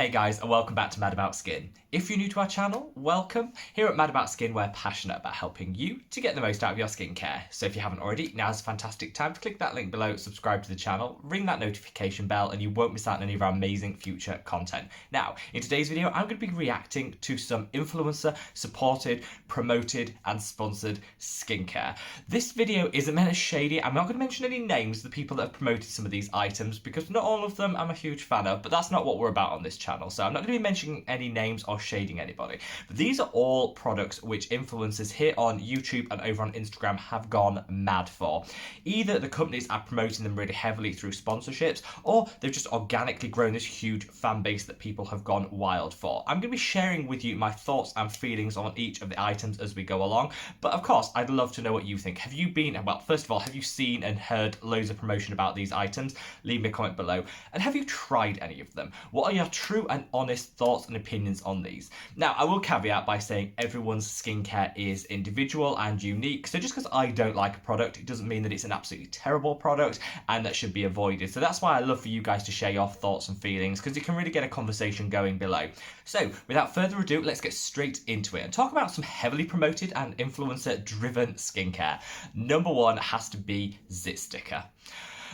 Hey guys, and welcome back to Mad About Skin. If you're new to our channel, welcome. Here at Mad About Skin, we're passionate about helping you to get the most out of your skincare. So if you haven't already, now's a fantastic time to click that link below, subscribe to the channel, ring that notification bell, and you won't miss out on any of our amazing future content. Now, in today's video, I'm going to be reacting to some influencer supported, promoted, and sponsored skincare. This video isn't meant as shady. I'm not going to mention any names of the people that have promoted some of these items because not all of them I'm a huge fan of, but that's not what we're about on this channel. So I'm not going to be mentioning any names or shading anybody. But these are all products which influencers here on YouTube and over on Instagram have gone mad for. Either the companies are promoting them really heavily through sponsorships, or they've just organically grown this huge fan base that people have gone wild for. I'm going to be sharing with you my thoughts and feelings on each of the items as we go along. But of course, I'd love to know what you think. Have you been, well, first of all, have you seen and heard loads of promotion about these items? Leave me a comment below. And have you tried any of them? What are your true and honest thoughts and opinions on these? Now, I will caveat by saying everyone's skincare is individual and unique. So just because I don't like a product, it doesn't mean that it's an absolutely terrible product and that should be avoided. So that's why I love for you guys to share your thoughts and feelings, because you can really get a conversation going below. So without further ado, let's get straight into it and talk about some heavily promoted and influencer driven skincare. Number one has to be Zit Sticker.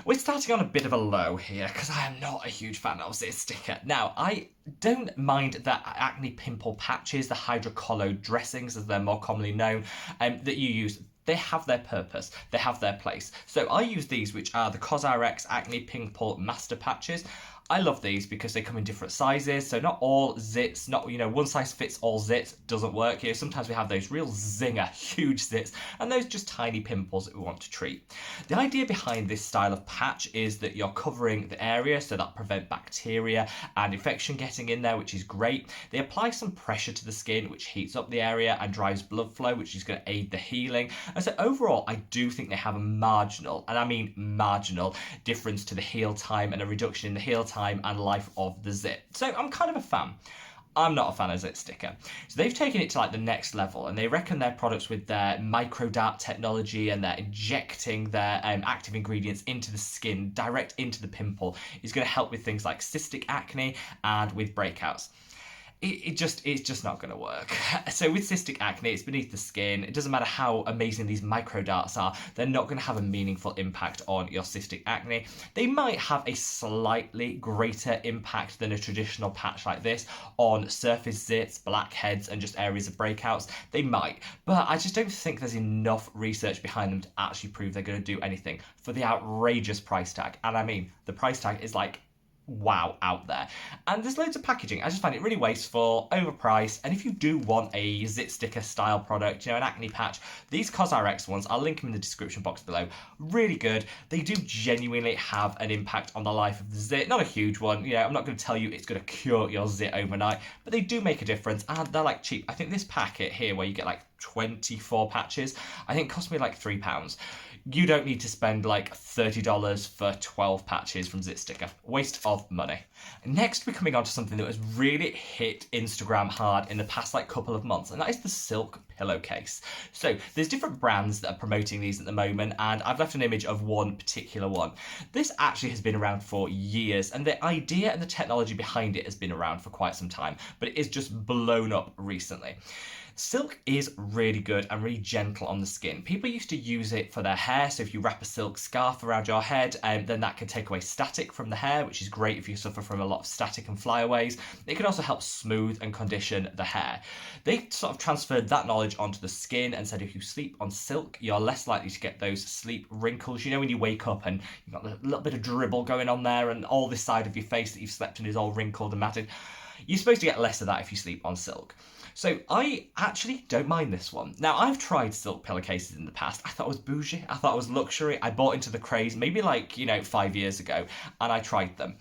We're starting on a bit of a low here because I am not a huge fan of Zit Sticker. Now, I don't mind the acne pimple patches, the hydrocolloid dressings as they're more commonly known, that you use. They have their purpose, they have their place. So I use these, which are the Cosrx Acne Pimple Master Patches. I love these because they come in different sizes, so not all zits, not, one size fits all zits doesn't work here. Sometimes we have those real zinger, huge zits, and those just tiny pimples that we want to treat. The idea behind this style of patch is that you're covering the area so that prevent bacteria and infection getting in there, which is great. They apply some pressure to the skin, which heats up the area and drives blood flow, which is going to aid the healing. And so overall, I do think they have a marginal, and I mean marginal, difference to the heal time and a reduction in the heal time and life of the zit. So I'm kind of a fan. I'm not a fan of Zit Sticker. So they've taken it to like the next level, and they reckon their products with their microdart technology and they're injecting their active ingredients into the skin, direct into the pimple, is going to help with things like cystic acne and with breakouts. It's just not going to work. So with cystic acne, it's beneath the skin. It doesn't matter how amazing these microdarts are, they're not going to have a meaningful impact on your cystic acne. They might have a slightly greater impact than a traditional patch like this on surface zits, blackheads, and just areas of breakouts. They might, but I just don't think there's enough research behind them to actually prove they're going to do anything for the outrageous price tag. And I mean, the price tag is like, wow, out there. And there's loads of packaging. I just find it really wasteful, overpriced, and if you do want a Zit Sticker style product, an acne patch, these Cosrx ones, I'll link them in the description box below. Really good. They do genuinely have an impact on the life of the zit. Not a huge one, I'm not going to tell you it's going to cure your zit overnight, but they do make a difference, and they're like cheap. I think this packet here, where you get like 24 patches, I think cost me like £3. You don't need to spend like $30 for 12 patches from Zit Sticker. Waste of money. Next, we're coming on to something that has really hit Instagram hard in the past couple of months, and that is the Silk pillowcase. So there's different brands that are promoting these at the moment, and I've left an image of one particular one. This actually has been around for years, and the idea and the technology behind it has been around for quite some time, but it is just blown up recently. Silk is really good and really gentle on the skin. People used to use it for their hair, so if you wrap a silk scarf around your head, then that can take away static from the hair, which is great if you suffer from a lot of static and flyaways. It can also help smooth and condition the hair. They sort of transferred that knowledge onto the skin and said if you sleep on silk, you're less likely to get those sleep wrinkles. When you wake up and you've got a little bit of dribble going on there and all this side of your face that you've slept in is all wrinkled and matted. You're supposed to get less of that if you sleep on silk. So I actually don't mind this one. Now, I've tried silk pillowcases in the past. I thought it was bougie. I thought it was luxury. I bought into the craze maybe 5 years ago, and I tried them.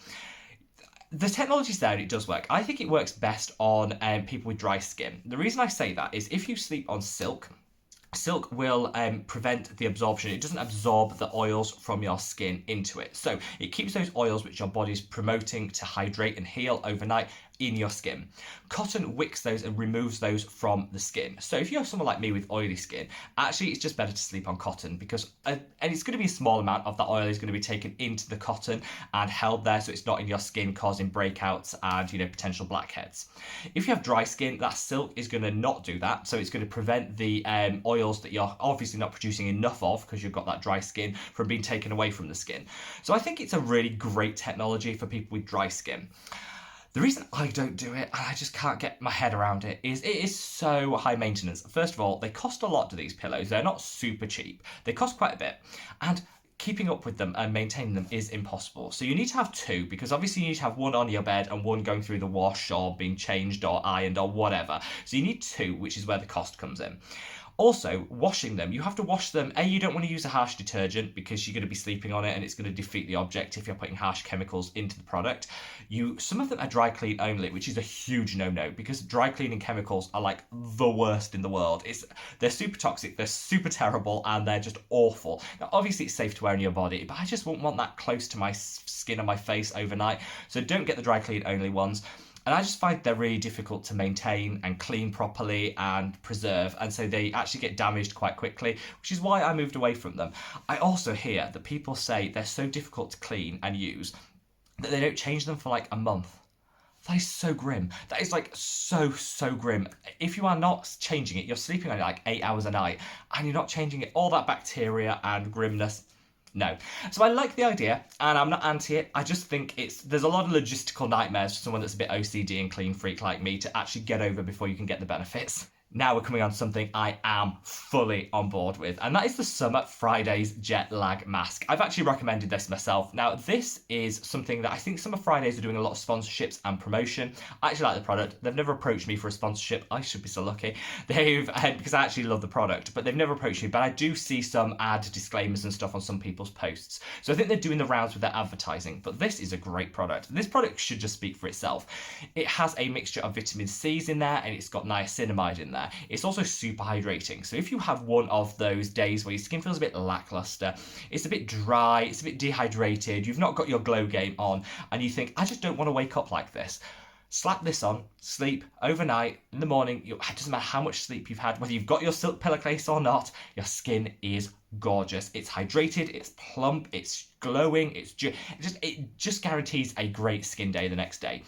The technology's there and it does work. I think it works best on people with dry skin. The reason I say that is if you sleep on silk, Silk will prevent the absorption. It doesn't absorb the oils from your skin into it. So it keeps those oils which your body's promoting to hydrate and heal overnight in your skin. Cotton wicks those and removes those from the skin. So if you have someone like me with oily skin, actually it's just better to sleep on cotton because, and it's going to be a small amount of that oil is going to be taken into the cotton and held there so it's not in your skin causing breakouts and, you know, potential blackheads. If you have dry skin, that silk is going to not do that. So it's going to prevent the oils that you're obviously not producing enough of because you've got that dry skin from being taken away from the skin. So I think it's a really great technology for people with dry skin. The reason I don't do it, and I just can't get my head around it, is it is so high maintenance. First of all, they cost a lot to these pillows. They're not super cheap. They cost quite a bit. And keeping up with them and maintaining them is impossible. So you need to have two, because obviously you need to have one on your bed and one going through the wash or being changed or ironed or whatever. So you need two, which is where the cost comes in. Also, washing them, you have to wash them. You don't want to use a harsh detergent because you're going to be sleeping on it and it's going to defeat the object if you're putting harsh chemicals into the product. Some of them are dry clean only, which is a huge no-no because dry cleaning chemicals are like the worst in the world. They're super toxic, they're super terrible, and they're just awful. Now, obviously, it's safe to wear on your body, but I just wouldn't want that close to my skin and my face overnight. So don't get the dry clean only ones. And I just find they're really difficult to maintain and clean properly and preserve. And so they actually get damaged quite quickly, which is why I moved away from them. I also hear that people say they're so difficult to clean and use that they don't change them for like a month. That is so grim. That is like so grim. If you are not changing it, you're sleeping on it like 8 hours a night and you're not changing it, all that bacteria and grimness. No. So I like the idea, and I'm not anti it. I just think there's a lot of logistical nightmares for someone that's a bit OCD and clean freak like me to actually get over before you can get the benefits. Now we're coming on to something I am fully on board with, and that is the Summer Fridays Jet Lag Mask. I've actually recommended this myself. Now, this is something that I think Summer Fridays are doing a lot of sponsorships and promotion. I actually like the product. They've never approached me for a sponsorship. I should be so lucky. Because I actually love the product, but they've never approached me. But I do see some ad disclaimers and stuff on some people's posts. So I think they're doing the rounds with their advertising, but this is a great product. This product should just speak for itself. It has a mixture of vitamin C's in there, and it's got niacinamide in there. It's also super hydrating. So if you have one of those days where your skin feels a bit lackluster, it's a bit dry, it's a bit dehydrated, you've not got your glow game on, and you think, I just don't want to wake up like this. Slap this on, sleep overnight, in the morning. It doesn't matter how much sleep you've had, whether you've got your silk pillowcase or not, your skin is gorgeous. It's hydrated, it's plump, it's glowing, it just guarantees a great skin day the next day.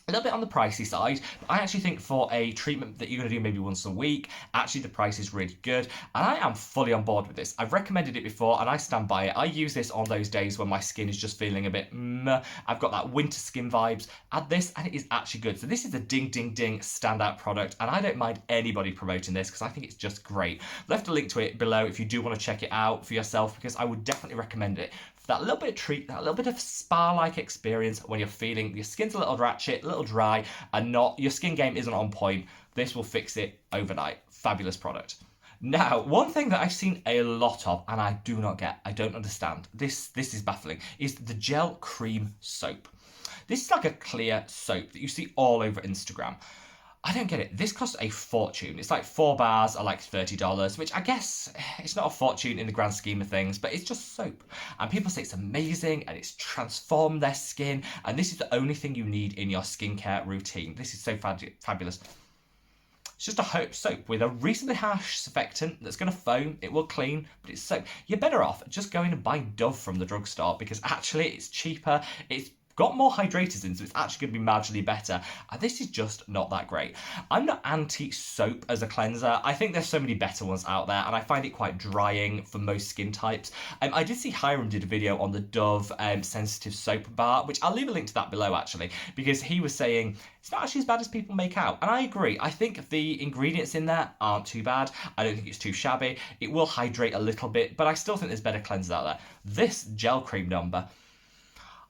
A little bit on the pricey side, but I actually think for a treatment that you're going to do maybe once a week, actually the price is really good, and I am fully on board with this. I've recommended it before, and I stand by it. I use this on those days when my skin is just feeling a bit meh. I've got that winter skin vibes. Add this, and it is actually good. So this is a ding standout product, and I don't mind anybody promoting this because I think it's just great. I've left a link to it below if you do want to check it out for yourself, because I would definitely recommend it. That little bit of treat, that little bit of spa-like experience when you're feeling your skin's a little ratchet, a little dry, and your skin game isn't on point. This will fix it overnight. Fabulous product. Now, one thing that I've seen a lot of, and I do not get, I don't understand, this is baffling, is the gel cream soap. This is like a clear soap that you see all over Instagram. I don't get it. This costs a fortune. It's like 4 bars are like $30, which I guess it's not a fortune in the grand scheme of things, but it's just soap. And people say it's amazing and it's transformed their skin, and this is the only thing you need in your skincare routine. This is so fabulous. It's just a soap with a reasonably harsh surfactant that's going to foam. It will clean, but it's soap. You're better off just going and buying Dove from the drugstore because actually it's cheaper. It's got more hydrators in, so it's actually going to be marginally better. And this is just not that great. I'm not anti-soap as a cleanser. I think there's so many better ones out there, and I find it quite drying for most skin types. I did see Hiram did a video on the Dove Sensitive Soap Bar, which I'll leave a link to that below actually, because he was saying it's not actually as bad as people make out. And I agree. I think the ingredients in there aren't too bad. I don't think it's too shabby. It will hydrate a little bit, but I still think there's better cleansers out there. This gel cream number,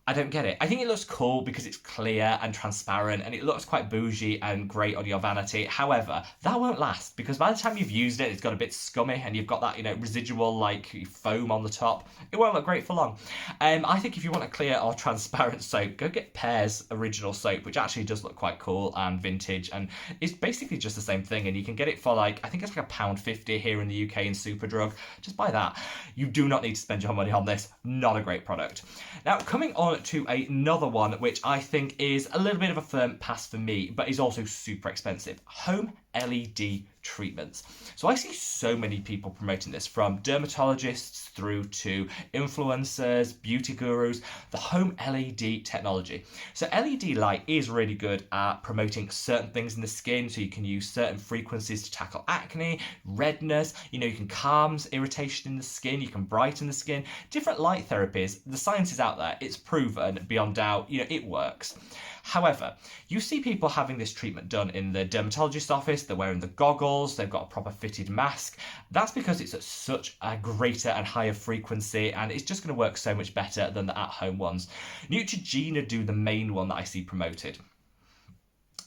I don't get it. I think it looks cool because it's clear and transparent and it looks quite bougie and great on your vanity. However, that won't last because by the time you've used it, it's got a bit scummy and you've got that, residual like foam on the top. It won't look great for long. I think if you want a clear or transparent soap, go get Pear's original soap, which actually does look quite cool and vintage and it's basically just the same thing. And you can get it for like, I think it's like £1.50 here in the UK in Superdrug. Just buy that. You do not need to spend your money on this. Not a great product. Now, coming on to another one, which I think is a little bit of a firm pass for me, but is also super expensive. Home LED treatments. So I see so many people promoting this, from dermatologists through to influencers, beauty gurus, the home LED technology. So LED light is really good at promoting certain things in the skin, so you can use certain frequencies to tackle acne, redness, you can calm irritation in the skin, you can brighten the skin, different light therapies. The science is out there, it's proven beyond doubt, it works. However, you see people having this treatment done in the dermatologist's office, they're wearing the goggles, they've got a proper fitted mask. That's because it's at such a greater and higher frequency and it's just going to work so much better than the at-home ones. Neutrogena do the main one that I see promoted.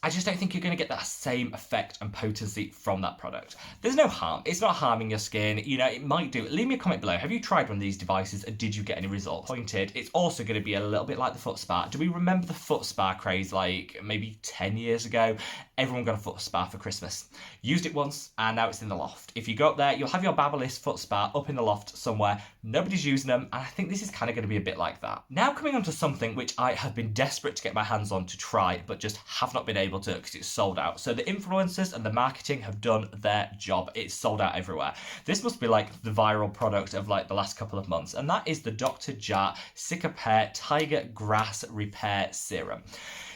I just don't think you're going to get that same effect and potency from that product. There's no harm. It's not harming your skin. It might do. Leave me a comment below. Have you tried one of these devices and did you get any results? Pointed. It's also going to be a little bit like the foot spa. Do we remember the foot spa craze like maybe 10 years ago? Everyone got a foot spa for Christmas. Used it once and now it's in the loft. If you go up there, you'll have your Babyliss foot spa up in the loft somewhere. Nobody's using them and I think this is kind of going to be a bit like that. Now coming on to something which I have been desperate to get my hands on to try but just have not been able to because it's sold out. So the influencers and the marketing have done their job. It's sold out everywhere. This must be like the viral product of like the last couple of months, and that is the Dr. Jart Cicapair Tiger Grass Repair Serum.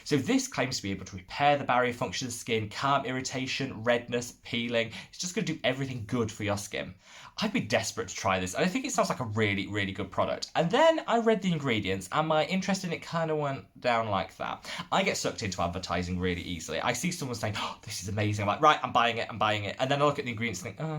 So this claims to be able to repair the barrier function of the skin, calm irritation, redness, peeling. It's just going to do everything good for your skin. I'd be desperate to try this and I think it sounds like a really, really good product. And then I read the ingredients and my interest in it kind of went down like that. I get sucked into advertising really easily. I see someone saying, oh, this is amazing. I'm like, right, I'm buying it. And then I look at the ingredients and think,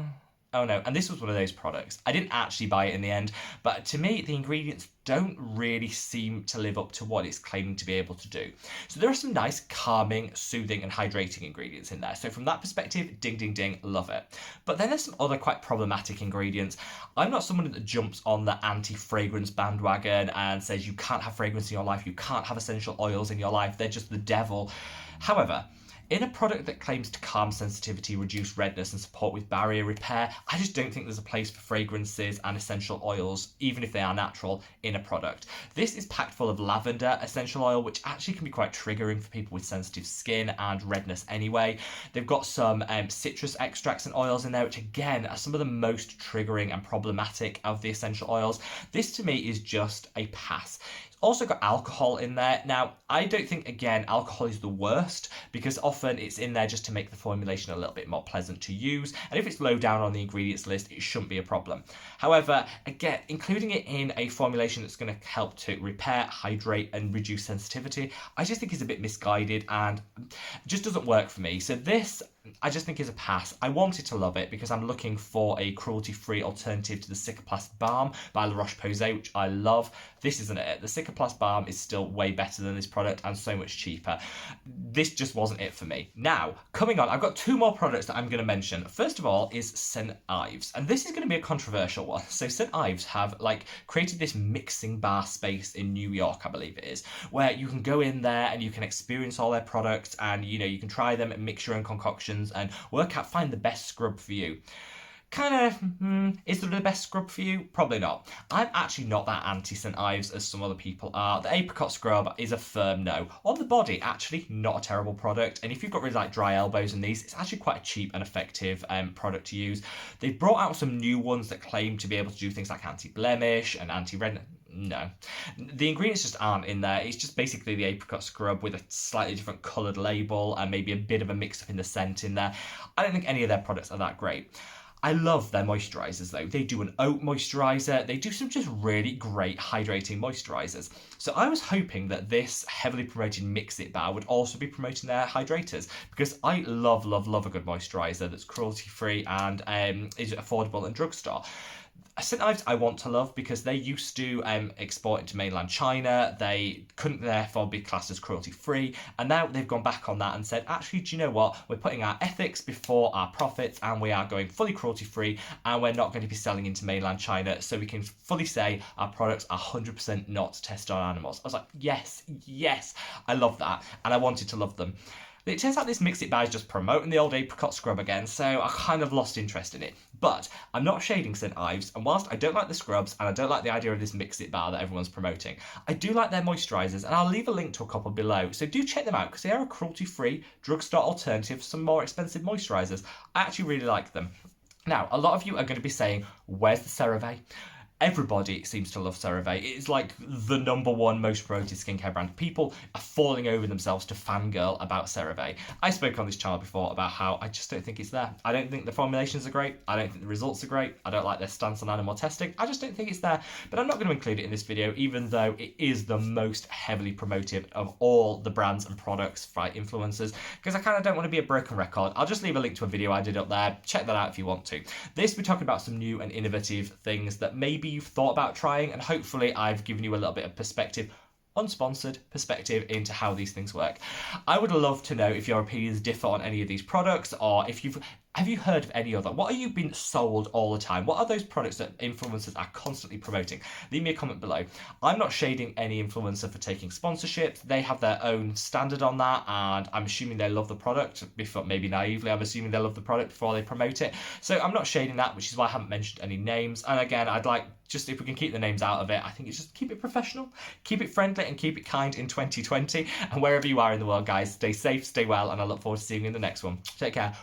oh no. And this was one of those products. I didn't actually buy it in the end, but to me, the ingredients don't really seem to live up to what it's claiming to be able to do. So there are some nice calming, soothing and hydrating ingredients in there. So from that perspective, ding, ding, ding, love it. But then there's some other quite problematic ingredients. I'm not someone that jumps on the anti-fragrance bandwagon and says you can't have fragrance in your life, you can't have essential oils in your life, they're just the devil. However, in a product that claims to calm sensitivity, reduce redness and support with barrier repair, I just don't think there's a place for fragrances and essential oils, even if they are natural, in a product. This is packed full of lavender essential oil, which actually can be quite triggering for people with sensitive skin and redness anyway. They've got some citrus extracts and oils in there, which again are some of the most triggering and problematic of the essential oils. This to me is just a pass. Also got alcohol in there. Now, I don't think, again, alcohol is the worst because often it's in there just to make the formulation a little bit more pleasant to use. And if it's low down on the ingredients list, it shouldn't be a problem. However, again, including it in a formulation that's going to help to repair, hydrate and reduce sensitivity, I just think is a bit misguided and just doesn't work for me. So this, I just think is a pass. I wanted to love it because I'm looking for a cruelty-free alternative to the Cicaplast Balm by La Roche-Posay, which I love. This isn't it. The Cicaplast Balm is still way better than this product and so much cheaper. This just wasn't it for me. Now, coming on, I've got two more products that I'm going to mention. First of all is Scentives, and this is going to be a controversial one. So Scentives have created this mixing bar space in New York, I believe it is, where you can go in there and you can experience all their products and you can try them and mix your own concoctions and find the best scrub for you. Is there the best scrub for you? Probably not. I'm actually not that anti-Scentives as some other people are. The apricot scrub is a firm no. On the body, actually not a terrible product. And if you've got really dry elbows in these, it's actually quite a cheap and effective product to use. They've brought out some new ones that claim to be able to do things like anti-blemish and anti-redness. No, the ingredients just aren't in there. It's just basically the apricot scrub with a slightly different coloured label and maybe a bit of a mix-up in the scent in there. I don't think any of their products are that great. I love their moisturisers though. They do an oat moisturiser. They do some just really great hydrating moisturisers. So I was hoping that this heavily promoted Mix It bar would also be promoting their hydrators because I love a good moisturiser that's cruelty free and is affordable in drugstore. Scentives I want to love because they used to export into mainland China. They couldn't therefore be classed as cruelty free, and now they've gone back on that and said, actually, do you know what? We're putting our ethics before our profits, and we are going fully cruelty free, and we're not going to be selling into mainland China, so we can fully say our products are 100% not tested on animals. I was like, yes, yes, I love that, and I wanted to love them. It turns out this Mix It Bar is just promoting the old apricot scrub again, so I kind of lost interest in it. But I'm not shading St. Ives, and whilst I don't like the scrubs and I don't like the idea of this Mix It Bar that everyone's promoting, I do like their moisturisers, and I'll leave a link to a couple below, so do check them out because they are a cruelty-free drugstore alternative to some more expensive moisturisers. I actually really like them. Now, a lot of you are going to be saying, where's the CeraVe? Everybody seems to love CeraVe. It is like the #1 most promoted skincare brand. People are falling over themselves to fangirl about CeraVe. I spoke on this channel before about how I just don't think it's there. I don't think the formulations are great. I don't think the results are great. I don't like their stance on animal testing. I just don't think it's there. But I'm not going to include it in this video, even though it is the most heavily promoted of all the brands and products by influencers, because I kind of don't want to be a broken record. I'll just leave a link to a video I did up there. Check that out if you want to. We're talking about some new and innovative things that maybe you've thought about trying, and hopefully I've given you a little bit of perspective, unsponsored perspective, into how these things work. I would love to know if your opinions differ on any of these products, or if have you heard of any other? What are you being sold all the time? What are those products that influencers are constantly promoting? Leave me a comment below. I'm not shading any influencer for taking sponsorships. They have their own standard on that, and I'm assuming they love the product. Before, maybe naively, I'm assuming they love the product before they promote it. So I'm not shading that, which is why I haven't mentioned any names. And again, I'd like, just if we can keep the names out of it, I think it's just keep it professional, keep it friendly, and keep it kind in 2020. And wherever you are in the world, guys, stay safe, stay well, and I look forward to seeing you in the next one. Take care.